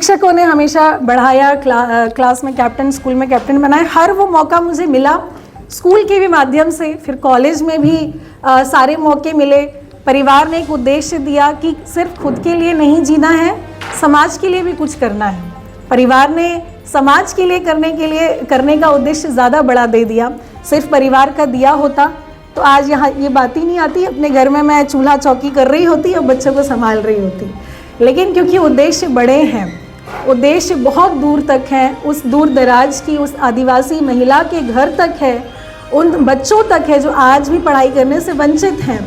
शिक्षकों ने हमेशा बढ़ाया, क्लास में कैप्टन, स्कूल में कैप्टन बनाए। हर वो मौका मुझे मिला, स्कूल के भी माध्यम से, फिर कॉलेज में भी सारे मौके मिले। परिवार ने एक उद्देश्य दिया कि सिर्फ खुद के लिए नहीं जीना है, समाज के लिए भी कुछ करना है। परिवार ने समाज के लिए करने का उद्देश्य ज़्यादा बड़ा दे दिया। सिर्फ परिवार का दिया होता तो आज यहाँ ये बात ही नहीं आती, अपने घर में मैं चूल्हा चौकी कर रही होती और बच्चों को संभाल रही होती। लेकिन क्योंकि उद्देश्य बड़े हैं, उद्देश्य बहुत दूर तक हैं, उस दूर दराज की उस आदिवासी महिला के घर तक है, उन बच्चों तक है जो आज भी पढ़ाई करने से वंचित हैं।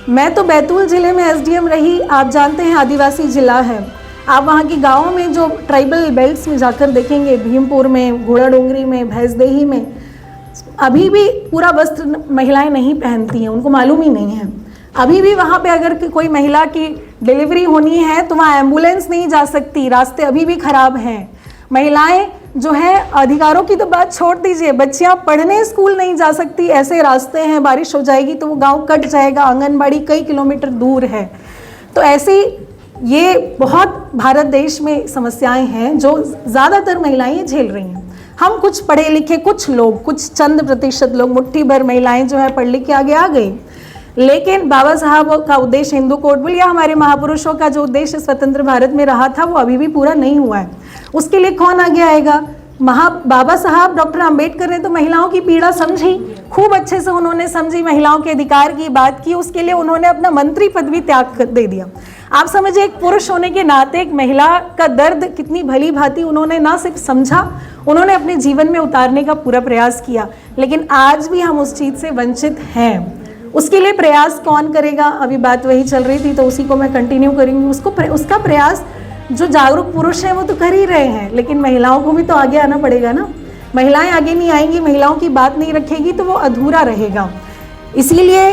मैं तो बैतूल ज़िले में एसडीएम रही, आप जानते हैं आदिवासी ज़िला है। आप वहाँ की गाँव में जो ट्राइबल बेल्ट्स में जाकर देखेंगे, भीमपुर में, घोड़ा डोंगरी में, भैंसदेही में, अभी भी पूरा वस्त्र महिलाएं नहीं पहनती हैं, उनको मालूम ही नहीं है। अभी भी वहाँ पे अगर कोई महिला की डिलीवरी होनी है तो वहाँ एम्बुलेंस नहीं जा सकती, रास्ते अभी भी खराब हैं। महिलाएं जो है, अधिकारों की तो बात छोड़ दीजिए, बच्चियाँ पढ़ने स्कूल नहीं जा सकती, ऐसे रास्ते हैं, बारिश हो जाएगी तो वो गांव कट जाएगा, आंगनबाड़ी कई किलोमीटर दूर है। तो ऐसी ये बहुत भारत देश में समस्याएं हैं जो ज़्यादातर महिलाएं झेल रही हैं। हम कुछ पढ़े लिखे, कुछ लोग, कुछ चंद प्रतिशत लोग, मुट्ठी भर महिलाएं जो है पढ़ लिख के आगे आ गई। लेकिन बाबा साहब का उद्देश्य, हिंदू कोड बिल या हमारे महापुरुषों का जो उद्देश्य स्वतंत्र भारत में रहा था, वो अभी भी पूरा नहीं हुआ है। उसके लिए कौन आगे आएगा? बाबा साहब डॉक्टर अंबेडकर ने तो महिलाओं की पीड़ा समझी, खूब अच्छे से उन्होंने समझी, महिलाओं के अधिकार की बात की, उसके लिए उन्होंने अपना मंत्री पद भी त्याग कर दे दिया। आप समझिए, एक पुरुष होने के नाते एक महिला का दर्द कितनी भली भांति उन्होंने ना सिर्फ समझा, उन्होंने अपने जीवन में उतारने का पूरा प्रयास किया। लेकिन आज भी हम उस चीज़ से वंचित हैं। उसके लिए प्रयास कौन करेगा? अभी बात वही चल रही थी तो उसी को मैं कंटिन्यू करूँगी। उसका प्रयास जो जागरूक पुरुष हैं वो तो कर ही रहे हैं, लेकिन महिलाओं को भी तो आगे आना पड़ेगा ना। महिलाएं आगे नहीं आएंगी, महिलाओं की बात नहीं रखेगी तो वो अधूरा रहेगा। इसीलिए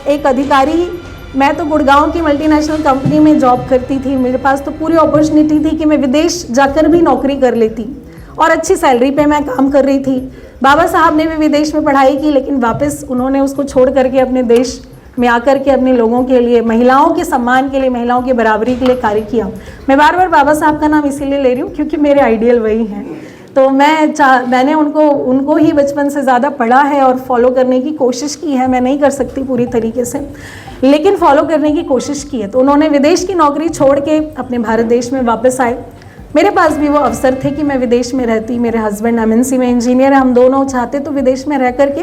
एक अधिकारी, मैं तो गुड़गांव की मल्टीनेशनल कंपनी में जॉब करती थी, मेरे पास तो पूरी अपॉर्चुनिटी थी कि मैं विदेश जाकर भी नौकरी कर लेती और अच्छी सैलरी पे मैं काम कर रही थी। बाबा साहब ने भी विदेश में पढ़ाई की, लेकिन वापस उन्होंने उसको छोड़ करके अपने देश में आकर के अपने लोगों के लिए, महिलाओं के सम्मान के लिए, महिलाओं की बराबरी के लिए कार्य किया। मैं बार बार बाबा साहब का नाम इसीलिए ले रही हूँ क्योंकि मेरे आइडियल वही हैं। तो मैंने उनको ही बचपन से ज़्यादा पढ़ा है और फॉलो करने की कोशिश की है। मैं नहीं कर सकती पूरी तरीके से, लेकिन फॉलो करने की कोशिश की है। तो उन्होंने विदेश की नौकरी छोड़ के अपने भारत देश में वापस आए। मेरे पास भी वो अवसर थे कि मैं विदेश में रहती, मेरे हस्बैंड एमएनसी में इंजीनियर है, हम दोनों चाहते तो विदेश में रह करके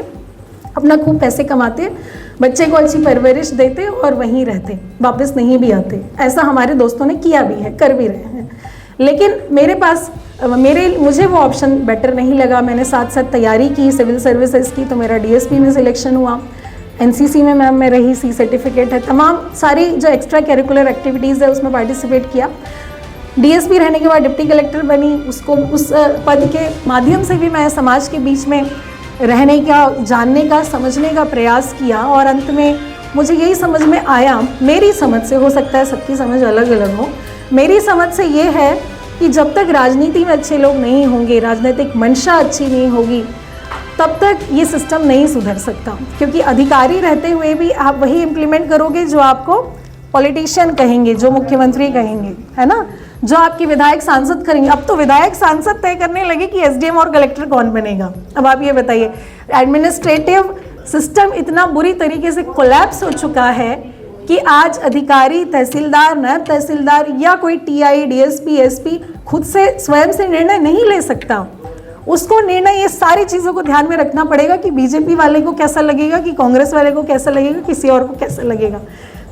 अपना खूब पैसे कमाते, बच्चे को अच्छी परवरिश देते और वहीं रहते, वापस नहीं भी आते। ऐसा हमारे दोस्तों ने किया भी है, कर भी रहे हैं। लेकिन मुझे वो ऑप्शन बेटर नहीं लगा। मैंने साथ साथ तैयारी की सिविल सर्विसेज की, तो मेरा डीएसपी में सिलेक्शन हुआ। एनसीसी में मैम मैं रही, सी सर्टिफिकेट है, तमाम सारी जो एक्स्ट्रा करिकुलर एक्टिविटीज़ है उसमें पार्टिसिपेट किया। डीएसपी रहने के बाद डिप्टी कलेक्टर बनी, उस पद के माध्यम से भी मैं समाज के बीच में रहने का, जानने का, समझने का प्रयास किया। और अंत में मुझे यही समझ में आया, मेरी समझ से, हो सकता है सबकी समझ अलग अलग हो, मेरी समझ से ये है कि जब तक राजनीति में अच्छे लोग नहीं होंगे, राजनीतिक मंशा अच्छी नहीं होगी, तब तक ये सिस्टम नहीं सुधर सकता। क्योंकि अधिकारी रहते हुए भी आप वही इम्प्लीमेंट करोगे जो आपको पॉलिटिशियन कहेंगे, जो मुख्यमंत्री कहेंगे, है ना, जो आपके विधायक सांसद करेंगे। अब तो विधायक सांसद तय करने लगे कि एसडीएम और कलेक्टर कौन बनेगा। अब आप ये बताइए, एडमिनिस्ट्रेटिव सिस्टम इतना बुरी तरीके से कोलैप्स हो चुका है कि आज अधिकारी, तहसीलदार, नायब तहसीलदार या कोई टीआई, डीएसपी, एसपी खुद से स्वयं से निर्णय नहीं ले सकता। उसको निर्णय, ये सारी चीज़ों को ध्यान में रखना पड़ेगा कि बीजेपी वाले को कैसा लगेगा, कि कांग्रेस वाले को कैसा लगेगा, किसी और को कैसा लगेगा।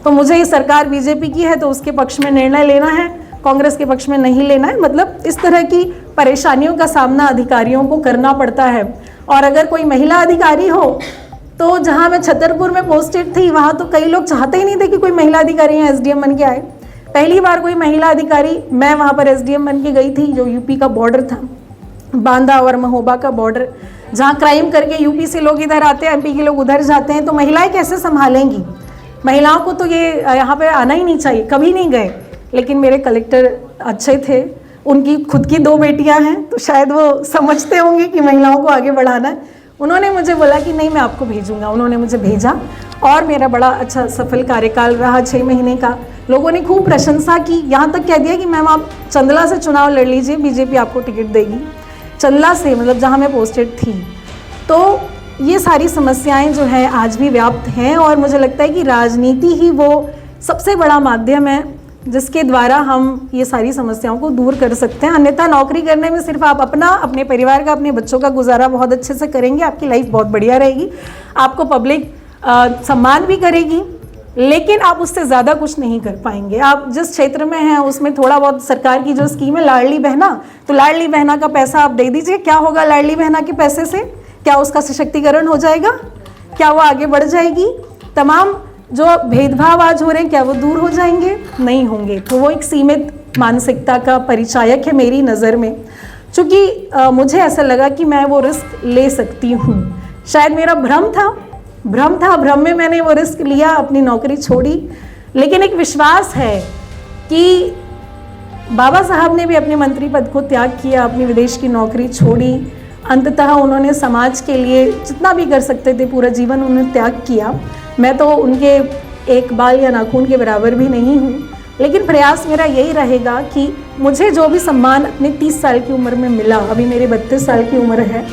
तो मुझे ये सरकार बीजेपी की है तो उसके पक्ष में निर्णय लेना है, कांग्रेस के पक्ष में नहीं लेना है। मतलब इस तरह की परेशानियों का सामना अधिकारियों को करना पड़ता है। और अगर कोई महिला अधिकारी हो, तो जहाँ मैं छतरपुर में पोस्टेड थी, वहाँ तो कई लोग चाहते ही नहीं थे कि कोई महिला अधिकारी यहाँ एसडीएम बन के आए। पहली बार कोई महिला अधिकारी, मैं वहाँ पर एसडीएम बन के गई थी, जो यूपी का बॉर्डर था, बांदा और महोबा का बॉर्डर, जहाँ क्राइम करके यूपी से लोग इधर आते हैं, एमपी के लोग उधर जाते हैं। तो महिलाएं कैसे संभालेंगी? महिलाओं को तो ये यहाँ पे आना ही नहीं चाहिए, कभी नहीं गए। लेकिन मेरे कलेक्टर अच्छे थे, उनकी खुद की 2 बेटियां हैं, तो शायद वो समझते होंगे कि महिलाओं को आगे बढ़ाना है। उन्होंने मुझे बोला कि नहीं, मैं आपको भेजूंगा। उन्होंने मुझे भेजा और मेरा बड़ा अच्छा सफल कार्यकाल रहा 6 महीने का। लोगों ने खूब प्रशंसा की, यहाँ तक कह दिया कि मैम आप चंदला से चुनाव लड़ लीजिए, बीजेपी आपको टिकट देगी। चंदला से, मतलब जहाँ मैं पोस्टेड थी। तो ये सारी समस्याएं जो हैं आज भी व्याप्त हैं, और मुझे लगता है कि राजनीति ही वो सबसे बड़ा माध्यम है जिसके द्वारा हम ये सारी समस्याओं को दूर कर सकते हैं। अन्यथा नौकरी करने में सिर्फ आप अपना, अपने परिवार का, अपने बच्चों का गुजारा बहुत अच्छे से करेंगे, आपकी लाइफ बहुत बढ़िया रहेगी, आपको पब्लिक सम्मान भी करेगी, लेकिन आप उससे ज़्यादा कुछ नहीं कर पाएंगे। आप जिस क्षेत्र में हैं उसमें थोड़ा बहुत सरकार की जो स्कीम है लाडली बहना, तो लाडली बहना का पैसा आप दे दीजिए। क्या होगा लाडली बहना के पैसे से? क्या उसका सशक्तिकरण हो जाएगा? क्या वो आगे बढ़ जाएगी? तमाम जो भेदभाव आज हो रहे हैं क्या वो दूर हो जाएंगे? नहीं होंगे। तो वो एक सीमित मानसिकता का परिचायक है मेरी नज़र में। चूँकि मुझे ऐसा लगा कि मैं वो रिस्क ले सकती हूँ, शायद मेरा भ्रम था, भ्रम में मैंने वो रिस्क लिया, अपनी नौकरी छोड़ी। लेकिन एक विश्वास है कि बाबा साहब ने भी अपने मंत्री पद को त्याग किया, अपनी विदेश की नौकरी छोड़ी, अंततः उन्होंने समाज के लिए जितना भी कर सकते थे पूरा जीवन उन्होंने त्याग किया। मैं तो उनके एक बाल या नाखून के बराबर भी नहीं हूँ, लेकिन प्रयास मेरा यही रहेगा कि मुझे जो भी सम्मान अपने 30 साल की उम्र में मिला, अभी मेरी 32 साल की उम्र है,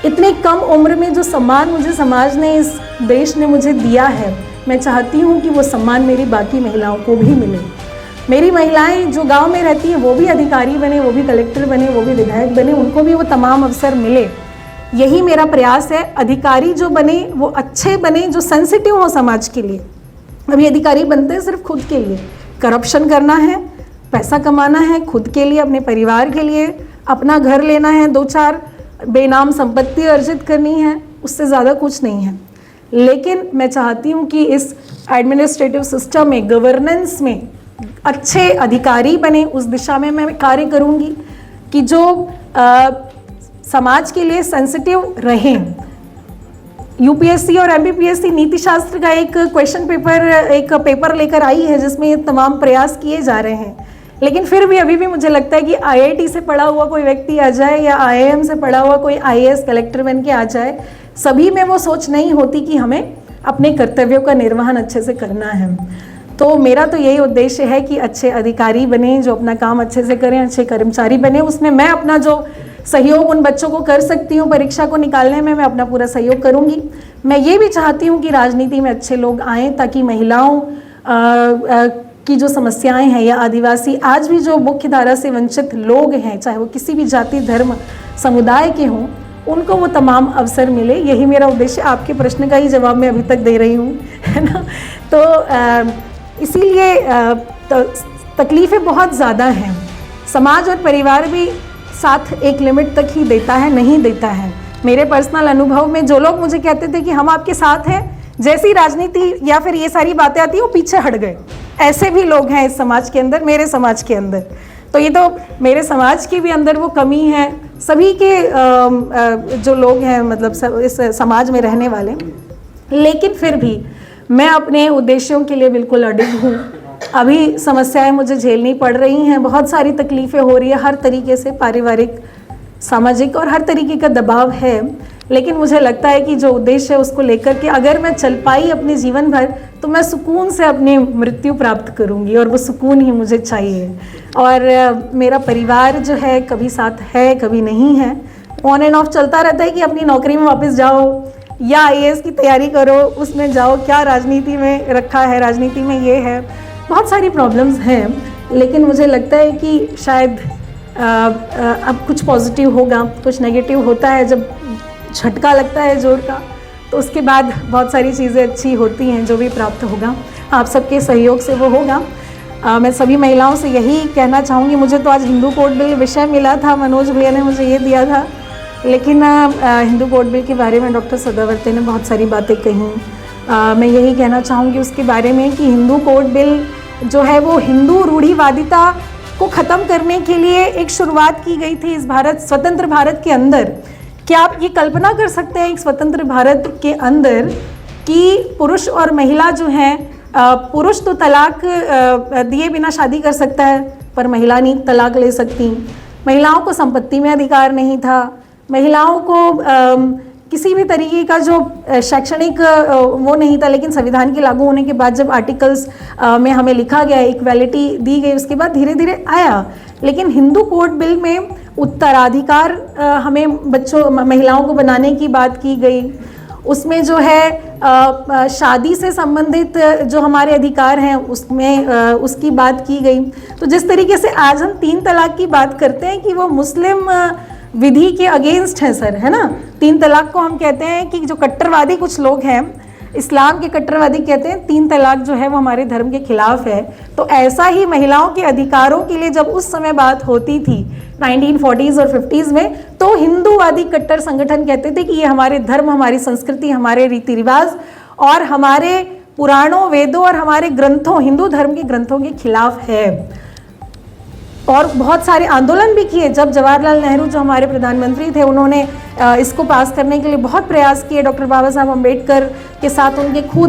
इतनी कम उम्र में जो सम्मान मुझे समाज ने, इस देश ने मुझे दिया है, मैं चाहती हूँ कि वो सम्मान मेरी बाकी महिलाओं को भी मिले। मेरी महिलाएं जो गांव में रहती हैं वो भी अधिकारी बने, वो भी कलेक्टर बने, वो भी विधायक बने, उनको भी वो तमाम अवसर मिले। यही मेरा प्रयास है। अधिकारी जो बने वो अच्छे बने, जो सेंसिटिव हो समाज के लिए। अभी अधिकारी बनते हैं सिर्फ खुद के लिए, करप्शन करना है, पैसा कमाना है खुद के लिए, अपने परिवार के लिए, अपना घर लेना है, 2-4 बेनाम संपत्ति अर्जित करनी है, उससे ज़्यादा कुछ नहीं है। लेकिन मैं चाहती हूँ कि इस एडमिनिस्ट्रेटिव सिस्टम में, गवर्नेंस में अच्छे अधिकारी बने, उस दिशा में मैं कार्य करूँगी कि जो समाज के लिए सेंसिटिव रहें। यूपीएससी और एमपीपीएससी नीति शास्त्र का एक क्वेश्चन पेपर, एक पेपर लेकर आई है जिसमें ये तमाम प्रयास किए जा रहे हैं, लेकिन फिर भी अभी भी मुझे लगता है कि आईआईटी से पढ़ा हुआ कोई व्यक्ति आ जाए या आईआईएम से पढ़ा हुआ कोई आईएएस कलेक्टर बन के आ जाए, सभी में वो सोच नहीं होती कि हमें अपने कर्तव्यों का निर्वहन अच्छे से करना है। तो मेरा तो यही उद्देश्य है कि अच्छे अधिकारी बने, जो अपना काम अच्छे से करें, अच्छे कर्मचारी बने। उसमें मैं अपना जो सहयोग उन बच्चों को कर सकती हूँ परीक्षा को निकालने में, मैं अपना पूरा सहयोग करूँगी। मैं ये भी चाहती हूँ कि राजनीति में अच्छे लोग आएँ, ताकि महिलाओं की जो समस्याएं हैं, या आदिवासी, आज भी जो मुख्य धारा से वंचित लोग हैं, चाहे वो किसी भी जाति, धर्म, समुदाय के हों, उनको वो तमाम अवसर मिले। यही मेरा उद्देश्य। आपके प्रश्न का ही जवाब मैं अभी तक दे रही हूँ, है ना। तो इसीलिए तकलीफ़ें बहुत ज़्यादा हैं। समाज और परिवार भी साथ एक लिमिट तक ही देता है, नहीं देता है। मेरे पर्सनल अनुभव में जो लोग मुझे कहते थे कि हम आपके साथ हैं, जैसी राजनीति या फिर ये सारी बातें आती हैं वो पीछे हट गए, ऐसे भी लोग हैं इस समाज के अंदर, मेरे समाज के अंदर। तो ये तो मेरे समाज के भी अंदर वो कमी है, सभी के जो लोग हैं, मतलब इस समाज में रहने वाले। लेकिन फिर भी मैं अपने उद्देश्यों के लिए बिल्कुल अडिग हूँ। अभी समस्याएं मुझे झेलनी पड़ रही हैं, बहुत सारी तकलीफ़ें हो रही है, हर तरीके से पारिवारिक, सामाजिक और हर तरीके का दबाव है। लेकिन मुझे लगता है कि जो उद्देश्य है उसको लेकर के अगर मैं चल पाई अपने जीवन भर, तो मैं सुकून से अपनी मृत्यु प्राप्त करूंगी, और वो सुकून ही मुझे चाहिए। और मेरा परिवार जो है, कभी साथ है कभी नहीं है, ऑन एंड ऑफ चलता रहता है कि अपनी नौकरी में वापस जाओ या आईएएस की तैयारी करो, उसमें जाओ, क्या राजनीति में रखा है, राजनीति में ये है, बहुत सारी प्रॉब्लम्स हैं। लेकिन मुझे लगता है कि शायद अब कुछ पॉजिटिव होगा, कुछ नेगेटिव होता है। जब झटका लगता है जोर का, तो उसके बाद बहुत सारी चीज़ें अच्छी होती हैं। जो भी प्राप्त होगा आप सबके सहयोग से वो होगा। मैं सभी महिलाओं से यही कहना चाहूँगी। मुझे तो आज हिंदू कोड बिल विषय मिला था, मनोज भैया ने मुझे ये दिया था, लेकिन हिंदू कोड बिल के बारे में डॉक्टर सदावर्ते ने बहुत सारी बातें कहीं। मैं यही कहना चाहूँगी उसके बारे में कि हिंदू कोड बिल जो है वो हिंदू रूढ़िवादिता को ख़त्म करने के लिए एक शुरुआत की गई थी इस स्वतंत्र भारत के अंदर। क्या आप ये कल्पना कर सकते हैं एक स्वतंत्र भारत के अंदर कि पुरुष और महिला जो हैं, पुरुष तो तलाक दिए बिना शादी कर सकता है, पर महिला नहीं तलाक ले सकती। महिलाओं को संपत्ति में अधिकार नहीं था, महिलाओं को किसी भी तरीके का जो शैक्षणिक वो नहीं था, लेकिन संविधान के लागू होने के बाद जब आर्टिकल्स में हमें लिखा गया, इक्वालिटी दी गई, उसके बाद धीरे धीरे आया। लेकिन हिंदू कोड बिल में उत्तराधिकार हमें बच्चों महिलाओं को बनाने की बात की गई। उसमें जो है शादी से संबंधित जो हमारे अधिकार हैं उसमें उसकी बात की गई। तो जिस तरीके से आज हम 3 तलाक की बात करते हैं कि वो मुस्लिम विधि के अगेंस्ट है सर, है ना। 3 तलाक को हम कहते हैं कि जो कट्टरवादी कुछ लोग हैं, इस्लाम के कट्टरवादी कहते हैं 3 तलाक जो है वो हमारे धर्म के खिलाफ है। तो ऐसा ही महिलाओं के अधिकारों के लिए जब उस समय बात होती थी 1940s और 50s में, तो हिंदूवादी कट्टर संगठन कहते थे कि ये हमारे धर्म, हमारी संस्कृति, हमारे रीति रिवाज और हमारे पुराणों, वेदों और हमारे ग्रंथों, हिंदू धर्म के ग्रंथों के खिलाफ है। और बहुत सारे आंदोलन भी किए। जब जवाहरलाल नेहरू जो हमारे प्रधानमंत्री थे, उन्होंने इसको पास करने के लिए बहुत प्रयास किए। डॉक्टर बाबा साहब अम्बेडकर के साथ उनके खुद